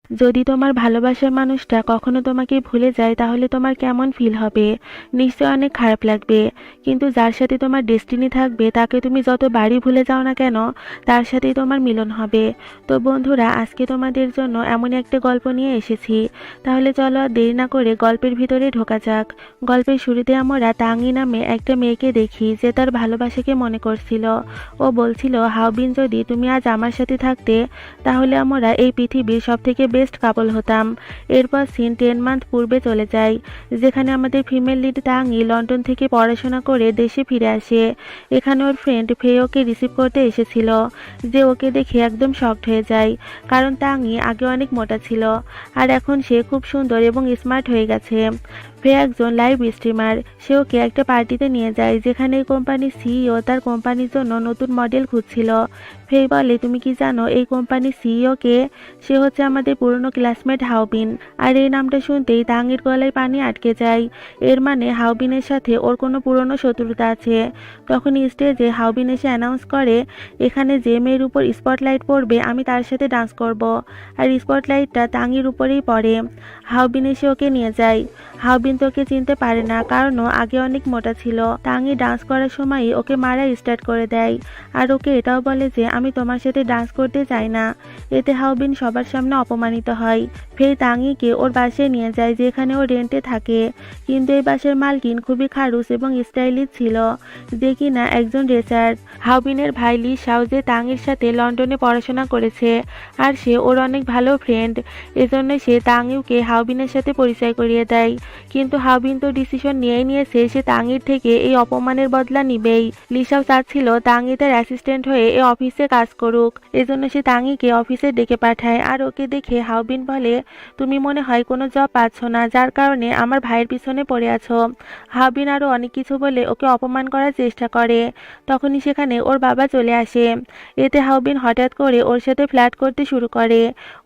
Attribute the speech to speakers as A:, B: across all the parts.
A: যদি তোমার ভালোবাসার মানুষটা কখনো তোমাকে ভুলে যায় তাহলে তোমার কেমন ফিল হবে? নিশ্চয় অনেক খারাপ লাগবে। কিন্তু যার সাথে তোমার ডেস্টিনি থাকবে তাকে তুমি যত বাড়ি ভুলে যাও না কেন, তার সাথেই তোমার মিলন হবে। তো বন্ধুরা, আজকে তোমাদের জন্য এমন একটা গল্প নিয়ে এসেছি। তাহলে চলো আর দেরি না করে গল্পের ভিতরে ঢোকা যাক। গল্পের শুরুতে আমরা তাঙি নামে একটা মেয়েকে দেখি যে তার ভালোবাসাকে মনে করছিল। ও বলছিল, হাওবিন, যদি তুমি আজ আমার সাথে থাকতে তাহলে আমরা এই পৃথিবীর সব থেকে বেস্ট কাপল হতাম। এরপর সিন 10 মান্থ পূর্বে চলে যায়, যেখানে আমাদের ফিমেল লিড তাঙি লন্ডন থেকে পড়াশোনা করে দেশে ফিরে আসে। এখানে ওর ফ্রেন্ড ফে ওকে রিসিভ করতে এসেছিল, যে ওকে দেখে একদম শকড হয়ে যায়, কারণ তাঙি আগে অনেক মোটা ছিল আর এখন সে খুব সুন্দর এবং স্মার্ট হয়ে গেছে। ফে একজন লাইভ স্ট্রিমার। সে ওকে একটা পার্টিতে নিয়ে যায়, যেখানে এই কোম্পানির সিইও তার কোম্পানির জন্য নতুন মডেল খুঁজছিল। ফে বলে, তুমি কি জানো এই কোম্পানির সিইও কে? সে হচ্ছে আমাদের পুরনো ক্লাসমেট হাওবিন। আর এই নামটা শুনতেই তাঙির গলায় পানি আটকে যায়। এর মানে হাওবিনের সাথে ওর কোনো পুরনো শত্রুতা আছে। তখন স্টেজে হাওবিন এসে অ্যানাউন্স করে, এখানে যে মেয়ের উপর স্পটলাইট পড়বে আমি তার সাথে ডান্স করব। আর স্পটলাইটটা তাঙির উপরেই পড়ে। হাওবিন এসে ওকে নিয়ে যায়। হাওবিন তোকে চিনতে পারে না, কারণ ও আগে অনেক মোটা ছিল। তাঙি ডান্স করার সময়ই ওকে মারা স্টার্ট করে দেয় আর ওকে এটাও বলে যে আমি তোমার সাথে ডান্স করতে চাই না। এতে হাওবিন সবার সামনে অপমানিত হয়। ফের তাঙিকে ওর বাসায় নিয়ে যায়, যেখানে ও রেন্টে থাকে। কিন্তু এই বাসার মালকিন খুবই খারুস এবং স্টাইলিশ ছিল, যে কিনা একজন রেসার। হাওবিনের ভাই লি শাও যে তাঙির সাথে লন্ডনে পড়াশোনা করেছে আর সে ওর অনেক ভালো ফ্রেন্ড। এজন্য সে তাঙিউকে হাওবিনের সাথে পরিচয় করিয়ে দেয়। কিন্তু হাওবিন তো ডিসিশন নিয়েই নিয়েছে, সে তাঙির থেকে এই অপমানের বদলা নিবেই। লিসাও চাচ্ছিল তাঙি তার অ্যাসিস্ট্যান্ট হয়ে এই অফিসে কাজ করুক। এজন্য সে তাঙিকে অফিসে ডেকে পাঠায় আর ওকে দেখে হাওবিন বলে, তুমি মনে হয় কোনো জব পাচ্ছ না, যার কারণে আমার ভাইয়ের পিছনে পড়ে আছো। হাওবিন আরো অনেক কিছু বলে ওকে অপমান করার চেষ্টা করে। তখনই সেখানে ওর বাবা চলে আসে। এতে হাওবিন হঠাৎ করে ওর সাথে ফ্ল্যাট করতে শুরু করে।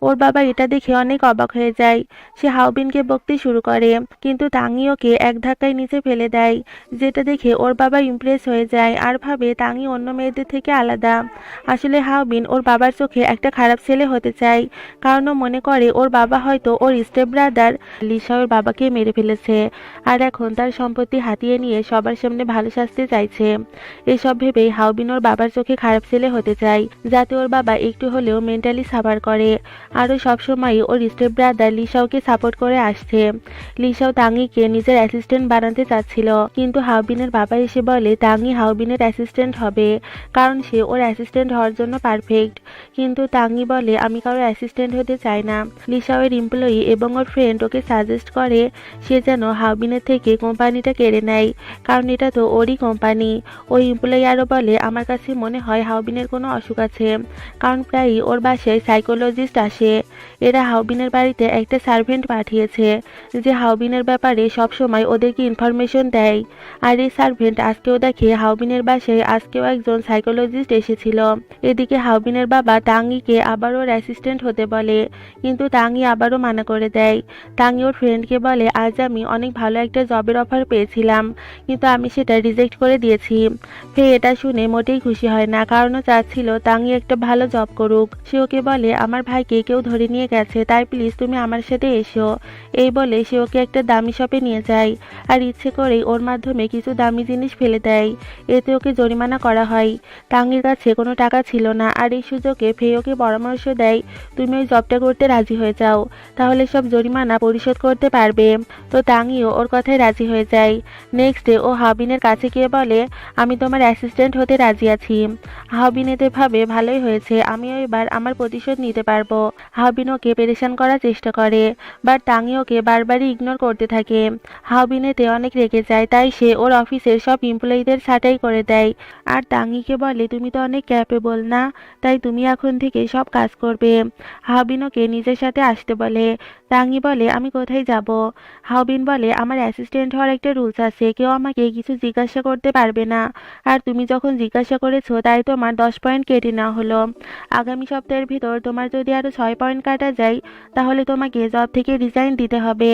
A: ওর বাবা এটা দেখে অনেক অবাক হয়ে যায়। সে হাওবিনকে বকতে শুরু করে, কিন্তু তাঙি ওকে এক ধাক্কায় নিচে ফেলে দেয়, যেটা দেখে ওর বাবা ইমপ্রেস হয়ে যায় আর ভাবে তাঙি অন্য মেয়েদের থেকে আলাদা। আসলে হাওবিন ওর বাবার চোখে একটা খারাপ ছেলে হতে চায়, কারণ ও মনে করে ওর বাবা হয়তো ওর স্টেপ ব্রাদার লিসা ওর বাবাকে মেরে ফেলেছে আর এখন তার সম্পত্তি হাতিয়ে নিয়ে সবার সামনে ভালো সাজতে চাইছে। এসব ভেবেই হাওবিন ওর বাবার চোখে খারাপ ছেলে হতে চায়, যাতে ওর বাবা একটু হলেও মেন্টালি সাফার করে। আরও সবসময় ওর স্টেপ ব্রাদার লিসাওকে সাপোর্ট করে আসছে। লিসাও তাঙিকে নিজের অ্যাসিস্ট্যান্ট বানাতে চাচ্ছিল, কিন্তু হাওবিনের বাবা এসে বলে তাঙি হাওবিনের অ্যাসিস্ট্যান্ট হবে, কারণ সে ওর অ্যাসিস্ট্যান্ট হওয়ার জন্য পারফেক্ট। কিন্তু তাঙি বলে, আমি কারোর অ্যাসিস্ট্যান্ট হতে চাই না। লিসাওয়ের এমপ্লয়ি এবং ওর ফ্রেন্ড ওকে সাজেস্ট করে সে যেন হাওবিনের থেকে কোম্পানিটা কেড়ে নেয়, কারণ এটা তো ওরই কোম্পানি। ওই এমপ্লয়ি আরও বলে, আমার কাছে মনে হয় হাওবিনের কোনো অসুখ আছে, কারণ প্রায়ই ওর বাসায় সাইকোলজিস্ট আসে। এরা হাওবিনের বাড়িতে একটা সার্ভেন্ট পাঠিয়েছে, যে হাওবিনের ব্যাপারে সবসময় ওদেরকে ইনফরমেশন দেয়। আর এই সার্ভেন্ট আজকেও দেখে হাওবিনের বাসায় আজকেও একজন সাইকোলজিস্ট এসেছিল। এদিকে হাওবিনের বাবা তাঙিকে আবার ওর অ্যাসিস্ট্যান্ট হতে বলে, কিন্তু তাঙি আবারও মানা করে দেয়। তাঙি ওর ফ্রেন্ডকে বলে, আজ আমি অনেক ভালো একটা জবের অফার পেয়েছিলাম, কিন্তু আমি সেটা রিজেক্ট করে দিয়েছি। ফে এটা শুনে মোটেই খুশি হয় না, কারণ ও চাচ্ছিল তাঙি একটা ভালো জব করুক। সে ওকে বলে, আমার ভাইকে কেউ ধরে নিয়ে গেছে, তাই প্লিজ তুমি আমার সাথে এসো। এই বলে সে ওকে একটা দামি শপে নিয়ে যায় আর ইচ্ছে করেই ওর মাধ্যমে কিছু দামি জিনিস ফেলে দেয়। এতে ওকে জরিমানা করা হয়। তাঙির কাছে কোনো টাকা ছিল না, আর এই সুযোগে ফে ওকে পরামর্শ দেয়, তুমি ওই জবটা করতে রাজি হয়ে যাও, তাহলে সব জরিমানা পরিশোধ করতে পারবে। তো তাঙিও ওর কথায় রাজি হয়ে যায়। নেক্সট ডে ও হাওবিনের কাছে গিয়ে বলে, আমি তোমার অ্যাসিস্ট্যান্ট হতে রাজি আছি। হাওবিন এতে ভাবে, ভালোই হয়েছে, আমিও এবার আমার প্রতিশোধ নিতে পারবো। হাওবিন ওকে পেরেশান করার চেষ্টা করে, বাট তাঙি ওকে বারবারই ইগনোর করতে থাকে। হাওবিন এতে অনেক রেগে যায়, তাই সে ওর অফিসের সব এমপ্লয়িদের ছাঁটাই করে দেয়। আর তাঙিকে বলে, তুমি তো অনেক ক্যাপেবল না, তাই তুমি এখন থেকে সব কাজ করবে। হাওবিন ওকে নিজের সাথে আসতে বলে। তাঙি বলে, আমি কোথায় যাব? হাওবিন বলে, আমার অ্যাসিস্ট্যান্ট হওয়ার একটা রুলস আছে, কেউ আমাকে কিছু জিজ্ঞাসা করতে পারবে না। আর তুমি যখন জিজ্ঞাসা করেছো তাই তোমার 10 পয়েন্ট কেটে নেওয়া হলো। আগামী সপ্তাহের ভিতর তোমার যদি আরো 6 পয়েন্ট কাটা যায়, তাহলে তোমাকে জব থেকে রিজাইন দিতে হবে।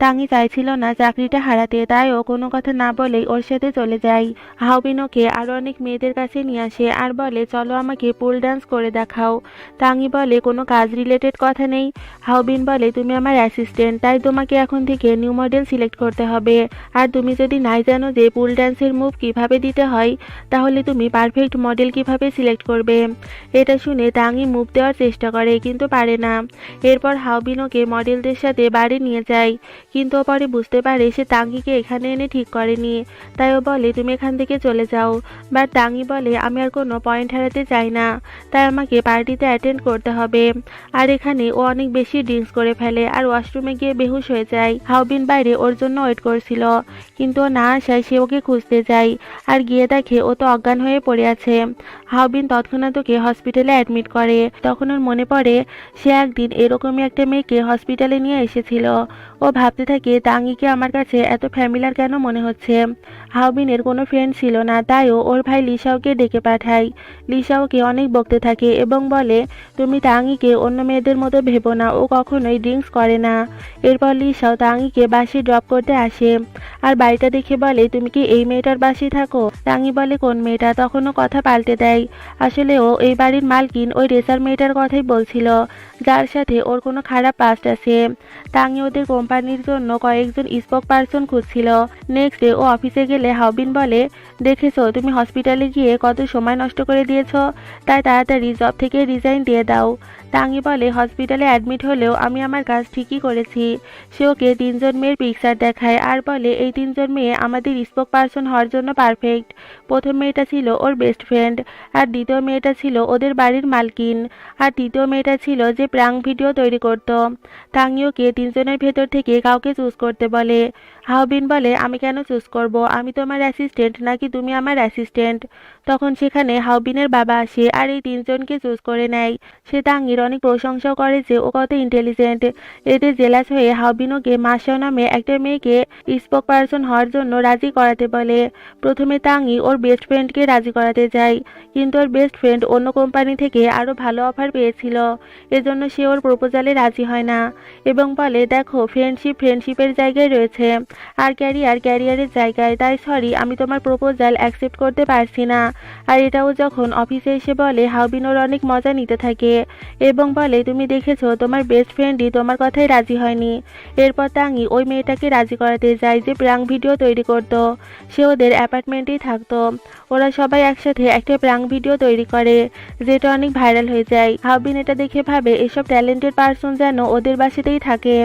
A: তাঙি চাইছিল না চাকরিটা হারাতে, তাই ও কোনো কথা না বলেই ওর সাথে চলে যায়। হাওবিন ওকে আরো অনেক মেয়েদের কাছে নিয়ে আসে আর বলে, চলো চলো আমাকে পুল ডান্স করে দেখাও। তাঙি বলে কোনো কাজ রিলেটেড কথা নেই। হাওবিন বলে তুমি আমার অ্যাসিস্ট্যান্ট, তাই তোমাকে এখন থেকে নিউ মডেল সিলেক্ট করতে হবে। আর তুমি যদি নাই জানো যে পুল ডান্সের মুভ কিভাবে দিতে হয়, তাহলে তুমি পারফেক্ট মডেল কিভাবে সিলেক্ট করবে? এটা শুনে তাঙি মুভ দেওয়ার চেষ্টা করে কিন্তু পারে না। এরপর হাওবিন ওকে মডেলদের সাথে বাড়ি নিয়ে যায়, কিন্তু ও পরে বুঝতে পারে সে তাঙিকে এখানে এনে ঠিক করেনি। তাই ও বলে তুমি এখান থেকে চলে যাও। বাট তাঙি বলে আমি আর কোনো পয়েন্ট হারাতে চাই না, তাই আমাকে পার্টিতে অ্যাটেন্ড করতে হবে। আর এখানে ও অনেক বেশি ড্রিঙ্কস করে ফেলে আর ওয়াশরুমে গিয়ে বেহুশ হয়ে যায়। হাওবিন বাইরে ওর জন্য ওয়েট করছিল, কিন্তু ও না আসায় সে ওকে খুঁজতে যায় আর গিয়ে দেখে ও তো অজ্ঞান হয়ে পড়ে আছে। হাওবিন তৎক্ষণাৎ ওকে হসপিটালে অ্যাডমিট করে। তখন ওর মনে পড়ে সে একদিন এরকমই একটা মেয়েকে হসপিটালে নিয়ে এসেছিল। ও ভাবতে থাকে তাঙিকে আমার কাছে এত ফ্যামিলিয়ার কেন মনে হচ্ছে। হাওবিনের কোনো ফ্রেন্ড ছিল না, তাইও ওর ভাই লিসাওকে ডেকে পাঠায়। লিসা ওকে অনেক বকতে থাকে এবং বলে তুমি তাঙিকে অন্য মেয়েদের মতো ভেবো না, ও কখনোই ড্রিঙ্কস করে না। এরপর লিসাও তাঙিকে বাসে ড্রপ করতে আসে আর বাড়িটা দেখে বলে তুমি কি এই মেয়েটার বাসেই থাকো? তাঙি বলে কোন মেয়েটা? তখনও কথা পাল্টে দেয়। আসলে ও এই বাড়ির মালকিন ওই রেসার মেয়েটার কথাই বলছিল, যার সাথে ওর কোনো খারাপ পাস্ট আছে। তাঙি ওদের কোম্পানির জন্য কয়েকজন স্পোক পারসন খুঁজছিল। নেক্সট ডে ও অফিসে গেলে হাওবিন বলে দেখেছো তুমি হসপিটালে গিয়ে কত সময় নষ্ট করে দিয়েছো, তাই তাড়াতাড়ি জব থেকে রিজাইন দিয়ে দাও। তাঙি বলে হসপিটালে অ্যাডমিট হলেও আমি আমার কাজ ঠিকই করেছি। সে ওকে 3জন মেয়ের পিকচার দেখায় আর বলে এই 3জন মেয়ে আমাদের স্পোক পারসন হওয়ার জন্য পারফেক্ট। প্রথম মেয়েটা ছিল ওর বেস্ট ফ্রেন্ড, আর দ্বিতীয় মেয়েটা ছিল ওদের বাড়ির মালকিন, আর তৃতীয় মেয়েটা ছিল যে প্রাঙ্ক ভিডিও তৈরি করত। তাঙি ওকে 3জনের ভেতর থেকে কাউকে চুজ করতে বলে। হাওবিন বলে আমি কেন চুজ করব? আমি তোমার অ্যাসিস্ট্যান্ট নাকি তুমি আমার অ্যাসিস্ট্যান্ট? তখন সেখানে হাওবিনের বাবা আসে আর এই 3জনকে চুজ করে নেয়। সে তাঙির অনেক প্রশংসাও করে যে ও কত ইন্টেলিজেন্ট। এতে জেলাস হয়ে হাওবিন ওকে মাসাও নামে একটা মেয়েকে স্পোক পারসন হওয়ার জন্য রাজি করাতে বলে। প্রথমে তাঙি ওর বেস্ট ফ্রেন্ডকে রাজি করাতে যায়, কিন্তু ওর বেস্ট ফ্রেন্ড অন্য কোম্পানি থেকে আরও ভালো অফার পেয়েছিল, এজন্য সে ওর প্রপোজালে রাজি হয় না এবং বলে দেখো ফ্রেন্ডশিপ ফ্রেন্ডশিপের জায়গায় রয়েছে আর ক্যারিয়ার ক্যারিয়ারের জায়গায়, তাই সরি আমি তোমার প্রপোজাল অ্যাকসেপ্ট করতে পারছি না। আর এটাও যখন অফিসে এসে বলে হাওবিন ওর অনেক মজা নিতে থাকে এবং বলে তুমি দেখেছো তোমার বেস্ট ফ্রেন্ডই তোমার কথাই রাজি হয়নি। এরপর তাঙি ওই মেয়েটাকে রাজি করাতে যায় যে প্রাঙ্ক ভিডিও তৈরি করত। সে ওদের অ্যাপার্টমেন্টেই থাকতো। ওরা সবাই একসাথে একটা প্রাঙ্ক ভিডিও তৈরি করে, যেটা অনেক ভাইরাল হয়ে যায়। হাওবিন এটা দেখে ভাবে এসব ট্যালেন্টেড পার্সন যেন ওদের বাসাতেই থাকে।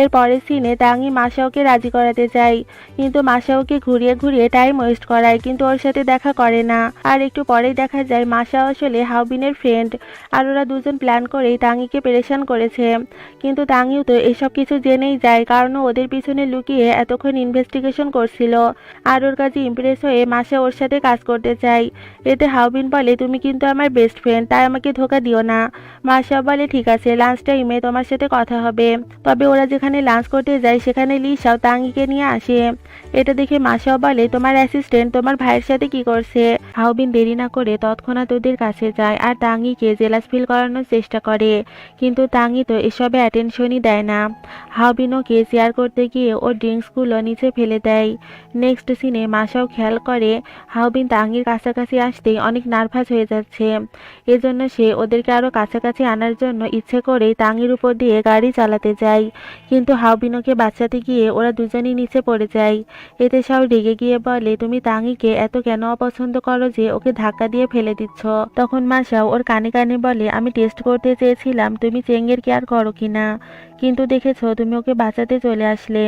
A: এর পরের সিনে তাঙি মাসাওকে রাজি করাতে যায়, কিন্তু মাসাওকে ঘুরিয়ে ঘুরিয়ে টাইম ওয়েস্ট করায়, কিন্তু ওর সাথে দেখা করে না। আর একটু পরেই দেখা যায় মাসাও আসলে হাওবিনের ফ্রেন্ড, আর ওরা দুজন প্ল্যান করেই তাঙিকে পেরেশান করেছে। কিন্তু তাঙিও তো এসব কিছু জেনেই যায়, কারণ ও ওদের পিছনে লুকিয়ে এতক্ষণ ইনভেস্টিগেশন করছিল। আর ওর কাছে ইমপ্রেস হয়ে মাসা ওর সাথে কাজ করতে চায়। এতে হাওবিন বলে তুমি কিন্তু আমার বেস্ট ফ্রেন্ড, তাই আমাকে ধোকা দিও না। মাসা বলে ঠিক আছে, লাঞ্চ টাইমে তোমার সাথে কথা হবে। তবে ওরা যেখানে লাঞ্চ করতে যায় সেখানে লিসাও তাঙিকে নিয়ে আসে। এটা দেখে মাসাও বলে তোমার অ্যাসিস্ট্যান্ট তোমার ভাইয়ের সাথে কি করছে? হাওবিন দেরি না করে তৎক্ষণাৎ ওদের কাছে যায় আর তাঙিকে জেলাস ফিল করানোর চেষ্টা করে, কিন্তু তাঙি তো এসবে অ্যাটেনশনই দেয় না। হাওবিন ওকে শেয়ার করতে গিয়ে ওর ড্রিঙ্কসগুলো নিচে ফেলে দেয়। নেক্সট সিনে মাসাও খেয়াল করে হাওবিন তাঙির কাছাকাছি আসতেই অনেক নার্ভাস হয়ে যাচ্ছে। এজন্য সে ওদেরকে আরো কাছাকাছি আনার জন্য ইচ্ছে করেই তাঙির উপর দিয়ে গাড়ি চালাতে যায়, কিন্তু হাওবিন ওকে বাঁচাতে গিয়ে ওরা দুজনেই নিচে পড়ে যায়। এতে সব রেগে গিয়ে বলে তুমি তাঙিকে এত কেন অপছন্দ করো যে ওকে ধাক্কা দিয়ে ফেলে দিচ্ছ? তখন মাসাও ওর কানে কানে বলে আমি টেস্ট করতে চেয়েছিলাম তুমি চেঙ্গের কেয়ার করো কিনা, কিন্তু দেখেছো তুমি ওকে বাঁচাতে চলে আসলে।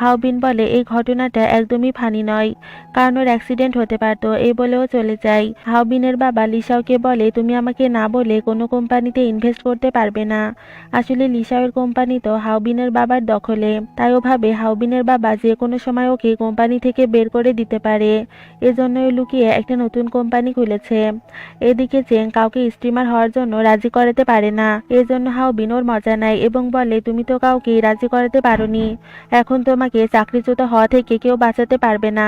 A: হাওবিন বলে এই ঘটনাটা একদমই ফানি নয়, কারণ ওর অ্যাক্সিডেন্ট হতে পারতো, এই বলেও চলে যায়। হাওবিনের বাবা লিসাওকে বলে তুমি আমাকে না বলে কোনো কোম্পানিতে ইনভেস্ট করতে পারবে না। আসলে লিসাওয়ের কোম্পানি তো হাওবিনের বাবার দখলে, তাই ও ভাবে হাওবিনের বাবা যে কোনো সময় ওকে কোম্পানি থেকে বের করে দিতে পারে, এজন্যই লুকিয়ে একটা নতুন কোম্পানি খুলেছে। এদিকে চেং কাউকে স্ট্রিমার হওয়ার জন্য রাজি করাতে করতে পারে না। এজন্য হাওবিন ওর মজা নেয় এবং বলে, তুমি তো কাউকে রাজি করাতে পারোনি, এখন তোমাকে চাকরিচ্যুত হওয়া থেকে কেউ বাঁচাতে পারবে না।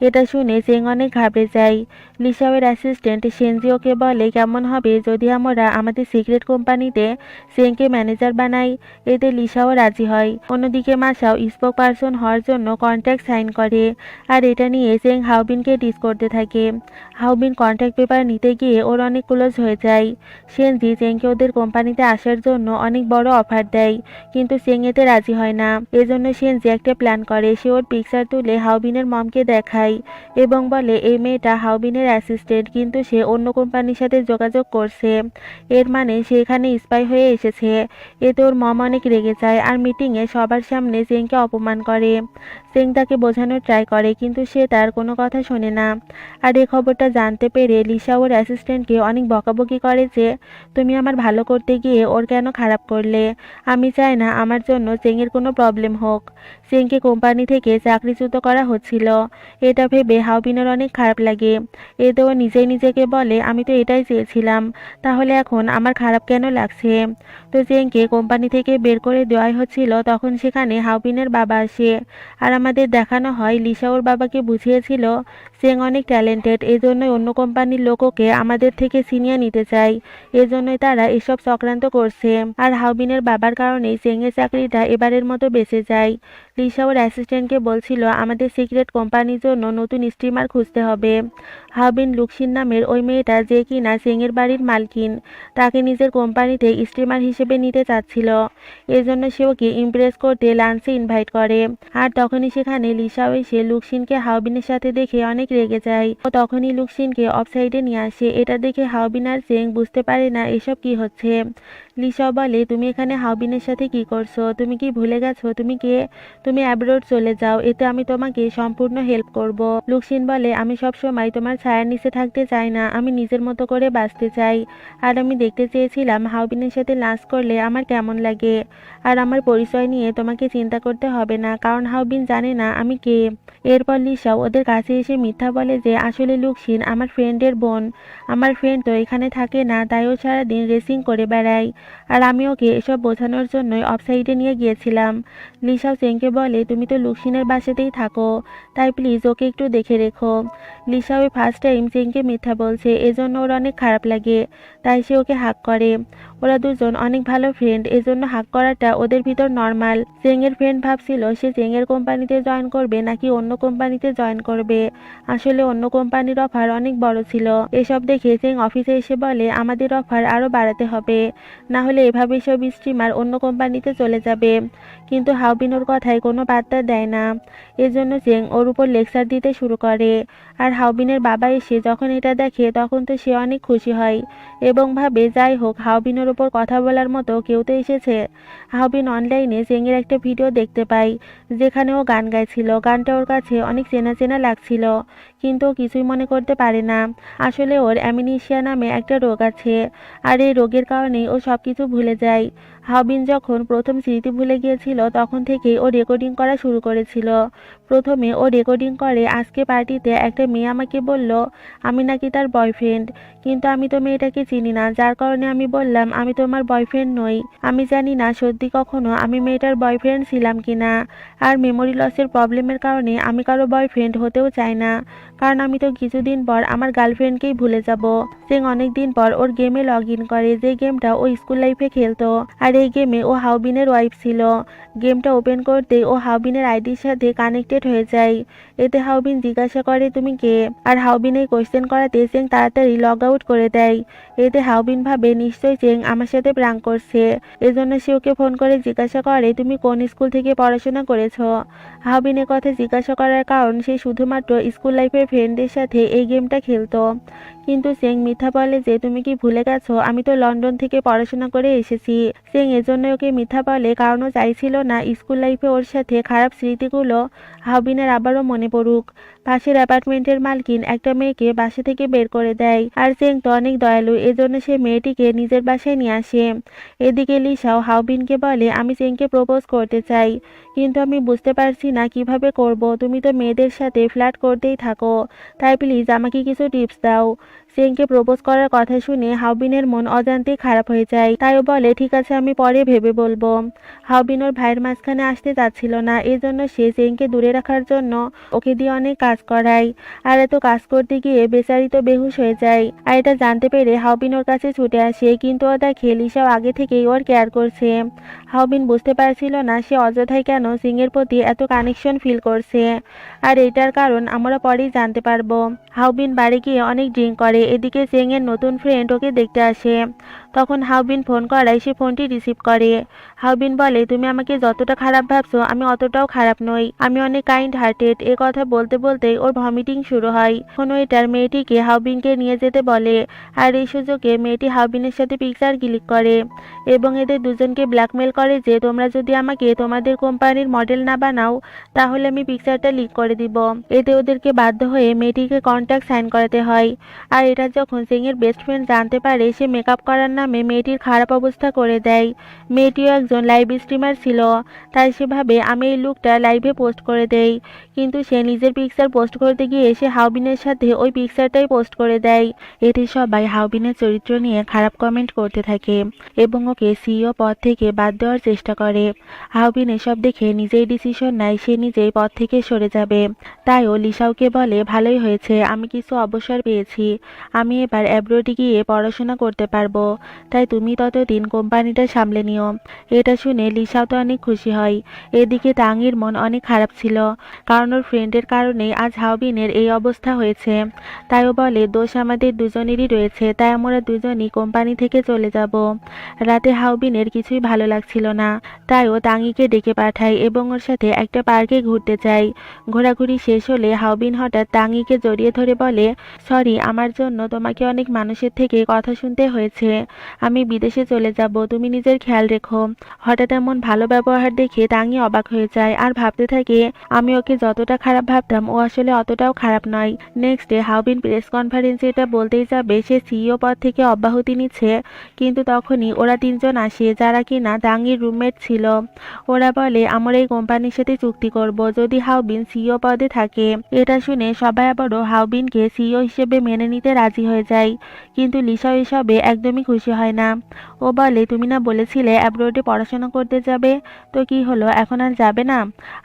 A: এটা শুনে চেং অনেক ঘাবড়ে যায়। লিসাওয়ের অ্যাসিস্ট্যান্ট সেনজি ওকে বলে, কেমন হবে যদি আমরা আমাদের সিক্রেট কোম্পানিতে চেংকে ম্যানেজার বানাই। এতে লিসাও রাজি হয়। অন্যদিকে মাসাও স্পোক পারসন হওয়ার জন্য কন্ট্রাক্ট সাইন করে, আর এটা নিয়ে চেং হাওবিনকে টিজ করতে থাকে। হাওবিন কন্ট্রাক্ট পেপার নিতে গিয়ে ওর অনেক ক্লোজ হয়ে যায়। সেনজি চেংকে ওদের কোম্পানিতে আসার জন্য অনেক বড় অফার দেয়, কিন্তু চেং এতে রাজি হয় না। এজন্য সেনজি একটা প্ল্যান করে। সে ওর পিকচার তুলে হাওবিনের মমকে দেখায় এবং বলে, এই মেয়েটা হাওবিনের অ্যাসিস্ট্যান্ট, কিন্তু সে অন্য কোম্পানির সাথে যোগাযোগ করছে, এর মানে সে এখানে স্পাই হয়ে এসেছে। এতে ওর মম অনেক রেগে যায় আর মিটিংয়ে সবার সামনে চেংকে অপমান করে। চেং তাকে বোঝানোর ট্রাই করে, কিন্তু সে তার কোনো কথা শোনে না। আর এই খবরটা জানতে পেরে লিসা ওর অ্যাসিস্ট্যান্টকে অনেক বকাবকি করে যে, তুমি আমার ভালো করতে গিয়ে ওর কেন খারাপ করলে। আমি চাই না আমার জন্য চেংয়ের কোনো প্রবলেম হোক। চেংকে কোম্পানি থেকে চাকরিচ্যুত করা হচ্ছিল। এটা ভেবে হাওবিনের অনেক খারাপ লাগে। এতে ও নিজেই নিজেকে বলে, আমি তো এটাই চেয়েছিলাম, তাহলে এখন আমার খারাপ কেন লাগছে। তো চেংকে কোম্পানি থেকে বের করে দেওয়াই হচ্ছিল, তখন সেখানে হাওবিনের বাবা আসে। আর আমাদের দেখানো হয় লিসা ওর বাবাকে বুঝিয়েছিল চেং অনেক ট্যালেন্টেড, এজন্যই অন্য কোম্পানির লোক ওকে আমাদের থেকে সিনিয়র নিতে চায়, এজন্যই তারা এসব চক্রান্ত করছে। আর হাওবিনের বাবার কারণেই চেংয়ের চাকরিটা এবারের মতো বেঁচে যায়। লিসা ওর অ্যাসিস্ট্যান্টকে বলছিল, আমাদের সিক্রেট কোম্পানির জন্য নতুন স্টিমার খুঁজতে হবে। হাওবিন লুক্সিন নামের ওই মেয়েটা, যে কিনা চেংয়ের বাড়ির মালকিন, তাকে নিজের কোম্পানিতে স্টিমার হিসেবে নিতে চাচ্ছিল। এজন্য সে ওকে ইমপ্রেস করতে লাঞ্চে ইনভাইট করে। আর তখনই সেখানে লিসাও এসে লুক্সিনকে হাওবিনের সাথে দেখে অনেক রেগে যায়। ও তখনই লুক্সিনকে অফসাইডে নিয়ে আসে। এটা দেখে হাওবিন আর চেং বুঝতে পারে না এসব কি হচ্ছে। লিসাও বলে, তুমি এখানে হাওবিনের সাথে কি করছো? তুমি কি ভুলে গেছো তুমি কে? তুমি অ্যাব্রোড চলে যাও, এতে আমি তোমাকে সম্পূর্ণ হেল্প করব। লুক্সিন বলে, আমি সব সময় তোমার ছায়ার নিচে থাকতে চাই না, আমি নিজের মতো করে বাঁচতে চাই। আর আমি দেখতে চেয়েছিলাম হাওবিনের সাথে লাঞ্চ করলে আমার কেমন লাগে। আর আমার পরিচয় নিয়ে তোমাকে চিন্তা করতে হবে না, কারণ হাওবিন জানে না আমি কে। এরপর লিসাও ওদের কাছে এসে মিথ্যা বলে যে, আসলে লুক্সিন আমার ফ্রেন্ডের বোন। আমার ফ্রেন্ড তো এখানে থাকে না, তাই ও সারাদিন রেসিং করে বেড়ায়। আর আমি ওকে এসব বোঝানোর জন্যই অফসাইডে নিয়ে গিয়েছিলাম। লিসাও চেংকে বলে, তুমি তো লুক্সিনের বাসাতেই থাকো, তাই প্লিজ ওকে একটু দেখে রেখো। লিসাও ফার্স্ট টাইম চেংকে মিথ্যা বলছে, এজন্য ওর অনেক খারাপ লাগে, তাই সে ওকে হাক করে। ওরা দুজন অনেক ভালো ফ্রেন্ড, এজন্য হাক করাটা ওদের ভিতর নর্মাল। চেংয়ের ফ্রেন্ড ভাবছিল সে চেংয়ের কোম্পানিতে জয়েন করবে নাকি অন্য কোম্পানিতে জয়েন করবে। আসলে অন্য কোম্পানির অফার অনেক বড় ছিল। এসব দেখে চেং অফিসে এসে বলে, আমাদের অফার আরো বাড়াতে হবে, না হলে এভাবে সব স্ট্রিমার অন্য কোম্পানিতে চলে যাবে। কিন্তু হাওবিন ওর কথায় কোনো পাত্তা দেয় না। এজন্য চেং ওর উপর লেকচার দিতে শুরু করে। আর হাওবিনের বাবা এসে যখন এটা দেখে, তখন তো সে অনেক খুশি হয় এবং ভাবে, যাই হোক, হাওবিনের উপর কথা বলার মতো কেউ তো এসেছে। হাওবিন অনলাইনে চেংয়ের একটা ভিডিও দেখতে পায়, যেখানে ও গান গাইছিল। গানটা ওর কাছে অনেক চেনা চেনা লাগছিল, কিন্তু ও কিছুই মনে করতে পারে না। আসলে ওর অ্যামনেশিয়া নামে একটা রোগ আছে, আর এই রোগের কারণেই ও সবকিছু ভুলে যায়। হাওবিন যখন প্রথম স্মৃতি ভুলে গিয়েছিল, তখন থেকেই ও রেকর্ডিং করা শুরু করেছিল। প্রথমে ও রেকর্ডিং করে, আজকে পার্টিতে একটা মেয়ে আমাকে বলল আমি নাকি তার বয়ফ্রেন্ড, কিন্তু আমি তো মেয়েটাকে চিনি না, যার কারণে আমি বললাম আমি তোমার বয়ফ্রেন্ড নই। আমি জানি না সত্যি কখনো আমি মেয়েটার বয়ফ্রেন্ড ছিলাম কিনা। আর মেমোরি লসের প্রবলেমের কারণে আমি কারো বয়ফ্রেন্ড হতেও চাই না, কারণ আমি তো কিছুদিন পর আমার গার্লফ্রেন্ডকেই ভুলে যাব। চেং অনেকদিন পর ওর গেমে লগ ইন করে, যে গেমটা ও স্কুল লাইফে খেলতো। আর এই গেমে ও হাওবিনের ওয়াইফ ছিল। গেমটা ওপেন করতে ও হাওবিনের আইডির সাথে কানেক্টেড হয়ে যায়। এতে হাওবিন জিজ্ঞাসা করে, তুমি কে? আর হাওবিন এই কোয়েশ্চেন করাতে চেং তাড়াতাড়ি লগ আউট করে দেয়। এতে হাওবিন ভাবে নিশ্চয়ই চেং আমার সাথে প্র্যাঙ্ক করছে, এজন্য সে ওকে ফোন করে জিজ্ঞাসা করে, তুমি কোন স্কুল থেকে পড়াশোনা করেছো? হাওবিনের কথা জিজ্ঞাসা করার কারণ সে শুধুমাত্র স্কুল লাইফের ফ্রেন্ডদের সাথে এই গেমটা খেলতো। কিন্তু চেং মিথ্যা বলে যে, তুমি কি ভুলে গেছো, আমি তো লন্ডন থেকে পড়াশোনা করে এসেছি। চেং এজন্য ওকে মিথ্যা বলে, কারণ ও চাইছিল না স্কুল লাইফে ওর সাথে খারাপ স্মৃতিগুলো হাওবিনের আবারও মনে পড়ুক। পাশের অ্যাপার্টমেন্টের মালকিন একটা মেয়েকে বাসা থেকে বের করে দেয়, আর চেং তো অনেক দয়ালু, এজন্য সে মেয়েটিকে নিজের বাসায় নিয়ে আসে। এদিকে লিসাও হাওবিনকে বলে, আমি চেংকে প্রপোজ করতে চাই, কিন্তু আমি বুঝতে পারছি না কিভাবে করব। তুমি তো মেয়েদের সাথে ফ্লার্ট করতেই থাকো, তাই প্লিজ আমাকে কিছু টিপস দাও। সেংকে প্রপোজ করার কথা শুনে হাওবিনের মন অজান্তেই খারাপ হয়ে যায়। তাই ও বলে ঠিক আছে আমি পরে ভেবে বলবো। হাওবিন ওর ভাইয়ের মাঝখানে আসতে চাচ্ছিল না, এজন্য সে সেংকে দূরে রাখার জন্য ওকে দিয়ে অনেক কাজ করায়। আর এত কাজ করতে গিয়ে বেচারি তো বেহুশ হয়ে যায়। আর এটা জানতে পেরে হাওবিন ওর কাছে ছুটে আসে, কিন্তু ও দেখে লিসাও আগে থেকেই ওর কেয়ার করছে। হাওবিন বুঝতে পারছিল না সে অযথাই কেন সিংয়ের প্রতি এত কানেকশন ফিল করছে, আর এটার কারণ আমরা পরেই জানতে পারবো। হাওবিন বাড়ি গিয়ে অনেক ড্রিঙ্ক করে, এদিকে সেংয়ের নতুন ফ্রেন্ড ওকে দেখতে আসে। তখন হাওবিন ফোন করায় সে ফোনটি রিসিভ করে। হাওবিন বলে তুমি আমাকে যতটা খারাপ ভাবছো আমি অতটাও খারাপ নই, আমি অনেক কাইন্ড হার্টেড। এ কথা বলতে বলতেই ওর ভমিটিং শুরু হয়। কোনো এটার মেয়েটিকে হাওবিনকে নিয়ে যেতে বলে, আর এই সুযোগে মেয়েটি হাওবিনের সাথে পিকচার ক্লিক করে এবং এদের দুজনকে ব্ল্যাকমেল করে যে তোমরা যদি আমাকে তোমাদের কোম্পানির মডেল না বানাও তাহলে আমি পিকচারটা লিক করে দিব। এতে ওদেরকে বাধ্য হয়ে মেয়েটিকে কন্ট্রাক্ট সাইন করাতে হয়। আর এটা যখন সিংয়ের বেস্ট ফ্রেন্ড জানতে পারে সে মেকআপ করার নামে মেয়েটির খারাপ অবস্থা করে দেয়। মেয়েটিও একজন লাইভ স্ট্রিমার ছিল, তাই সে ভাবে আমি এই লুকটা লাইভে পোস্ট করে দেই, কিন্তু সে নিজের পিকচার পোস্ট করতে গিয়ে সে হাওবিনের সাথে ওই পিকচারটাই পোস্ট করে দেয়। এতে সবাই হাওবিনের চরিত্র নিয়ে খারাপ কমেন্ট করতে থাকে এবং ওকে সিইও পদ থেকে বাদ দেওয়ার চেষ্টা করে। হাওবিন এসব দেখে নিজেই ডিসিশন নেয় সে নিজেই পদ থেকে সরে যাবে। তাই ও লিসাওকে বলে ভালোই হয়েছে, আমি কিছু অবসর পেয়েছি, আমি এবার অ্যাব্রোডে গিয়ে পড়াশোনা করতে পারবো, তাই তুমি ততদিন কোম্পানিটা সামলে নিও। এটা শুনে লিসাও তো অনেক খুশি হয়। এদিকে তাঙির মন অনেক খারাপ ছিল, কারণ ওর ফ্রেন্ডের কারণেই আজ হাওবিনের এই অবস্থা হয়েছে। তাই ও বলে দোষ আমাদের দুজনেরই রয়েছে, তাই আমরা দুজনই কোম্পানি থেকে চলে যাব। রাতে হাওবিনের কিছুই ভালো লাগছিল না, তাই ও তাঙিকে ডেকে পাঠায় এবং ওর সাথে একটা পার্কে ঘুরতে যায়। ঘোরাঘুরি শেষ হলে হাওবিন হঠাৎ তাঙিকে জড়িয়ে ধরে বলে সরি, আমার জন্য তোমাকে অনেক মানুষের থেকে কথা শুনতে হয়েছে, আমি বিদেশে চলে যাব, তুমি নিজের খেয়াল রেখো। হঠাৎ এমন ভালো ব্যবহার দেখে তাঙি অবাক হয়ে যায় আর ভাবতে থাকে আমি ওকে যতটা খারাপ ভাবতাম ও আসলে অতটাও খারাপ নয়। নেক্সট ডে হাওবিন প্রেস কনফারেন্সে এটা বলতেই যাবে সে সিইও পদ থেকে অব্যাহতি নিচ্ছে, কিন্তু তখনই ওরা তিনজন আসে যারা কিনা তাঙির রুমমেট ছিল। ওরা বলে আমরা এই কোম্পানির সাথে চুক্তি করব যদি হাওবিন সিইও পদে থাকে। এটা শুনে সবাই আবারও হাওবিনকে সিইও হিসেবে মেনে নিতে রাজি হয়ে যায়, কিন্তু লিসাও এসবে একদমই খুশি হয় না। ও বলে তুমি না বলেছিলে অ্যাব্রোডে পড়াশোনা করতে যাবে, তো কি হলো এখন আর যাবে না?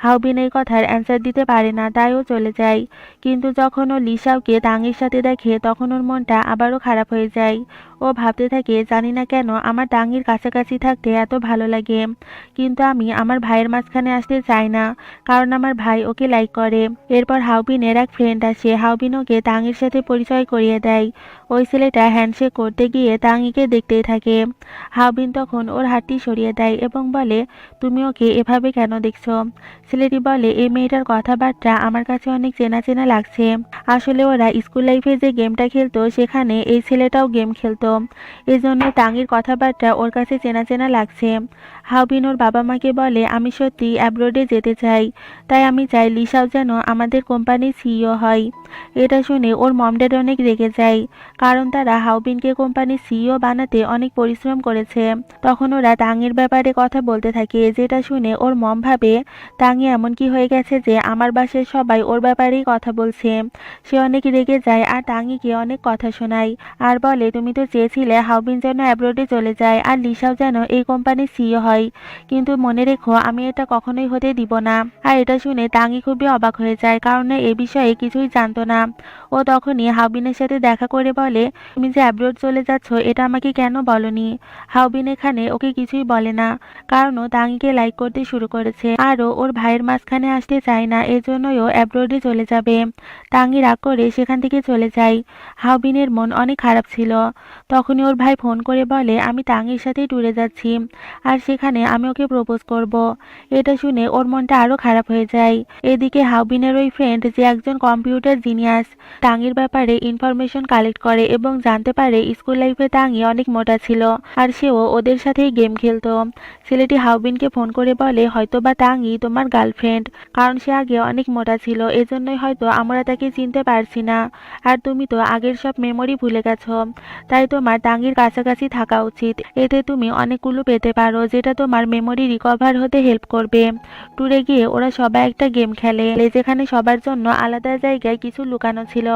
A: হাওবিন এই কথার অ্যান্সার দিতে পারে না, তাই ও চলে যায়। কিন্তু যখন ও লিসাওকে তাঙির সাথে দেখে তখন ওর মনটা আবারও খারাপ হয়ে যায়। ও ভাবতে থাকে জানি না কেন আমার তাঙির কাছাকাছি থাকতে এত ভালো লাগে, কিন্তু আমি আমার ভাইয়ের মাঝখানে আসতে চাই না, কারণ আমার ভাই ওকে লাইক করে। এরপর হাওবিনের এক ফ্রেন্ড আসে, হাওবিন ওকে তাঙির সাথে পরিচয় করিয়ে দেয়। ওই ছেলেটা হ্যান্ডশেক করতে গিয়ে তাঙিকে দেখতেই থাকে। হাওবিন তখন ওর হাতটি সরিয়ে দেয় এবং বলে তুমি ওকে এভাবে কেন দেখছো? ছেলেটি বলে এই মেয়েটার কথাবার্তা আমার কাছে অনেক চেনা চেনা লাগছে, আসলে ওরা স্কুল লাইফে যে গেমটা খেলতো সেখানে এই ছেলেটাও গেম খেলতো, এজন্য তাঙির কথাবার্তা ওর কাছে চেনা চেনা লাগছে। হাওবিন ওর বাবা মাকে বলে আমি সত্যি অ্যাব্রোডে যেতে চাই, তাই আমি চাই লিসাও যেন আমাদের কোম্পানির সিইও হয়। এটা শুনে ওর মম ড্যাড অনেক রেগে যায়, কারণ তারা হাওবিনকে কোম্পানির সিইও বানাতে অনেক পরিশ্রম করেছে। তখন ওরা তাঙির ব্যাপারে কথা বলতে থাকে, যেটা শুনে ওর মম ভাবে তাঙি এমন কি হয়ে গেছে যে আমার বাসায় সবাই ওর ব্যাপারেই কথা বলছে। সে অনেক রেগে যায় আর তাঙিকে অনেক কথা শোনায় আর বলে তুমি তো চেয়েছিলে হাওবিন যেন অ্যাব্রোডে চলে যায় আর লিসাও যেন এই কোম্পানির সিইও হয়, কিন্তু মনে রেখো আমি এটা কখনোই হতে দিব না। আর এটা শুনে তাঙি খুবই অবাক হয়ে যায়, কারণ এ বিষয়ে কিছুই জানতো না। ও তখনই হাওবিনের সাথে দেখা করে বলে তুমি যে অ্যাব্রোড চলে যাচ্ছ এটা আমাকে কেন বলনি? হাওবিন এখানে ওকে কিছুই বলে না, কারণ ও তাঙিকে লাইক করতে শুরু করেছে আরও ওর ভাইয়ের মাঝখানে আসতে চায় না, এজন্যই ও অ্যাব্রোডে চলে যাবে। তাঙি রাগ করে সেখান থেকে চলে যায়। হাওবিনের মন অনেক খারাপ ছিল। তখনই ওর ভাই ফোন করে বলে আমি তাঙির সাথে ট্যুরে যাচ্ছি আর সেখানে আমি ওকে প্রপোজ করব। এটা শুনে ওর মনটা আরো খারাপ হয়ে যায়। এদিকে হাওবিনের ওই ফ্রেন্ড যে একজন কম্পিউটার জিনিয়াস তাঙির ব্যাপারে ইনফরমেশন কালেক্ট করে এবং জানতে পারে স্কুল লাইফে তাঙি অনেক মোটা ছিল আর সেও ওদের সাথেই গেম খেলতো। ছেলেটি হাওবিনকে ফোন করে বলে হয়তোবা তাঙি তোমার গার্লফ্রেন্ড, কারণ সে আগে অনেক মোটা ছিল, এজন্যই হয়তো আমরা তাকে চিনতে পারছি না, আর তুমি তো আগের সব মেমোরি ভুলে গেছো, তাই তো তোমার তাঙ্গির কাছাকাছি থাকা উচিত। এতে তুমি অনেক ক্লু পেতে পারো যেটা তোমার মেমোরি রিকভার হতে হেল্প করবে। ট্যুরে গিয়ে ওরা সবাই একটা গেম খেলে যেখানে সবার জন্য আলাদা জায়গায় কিছু লুকানো ছিল।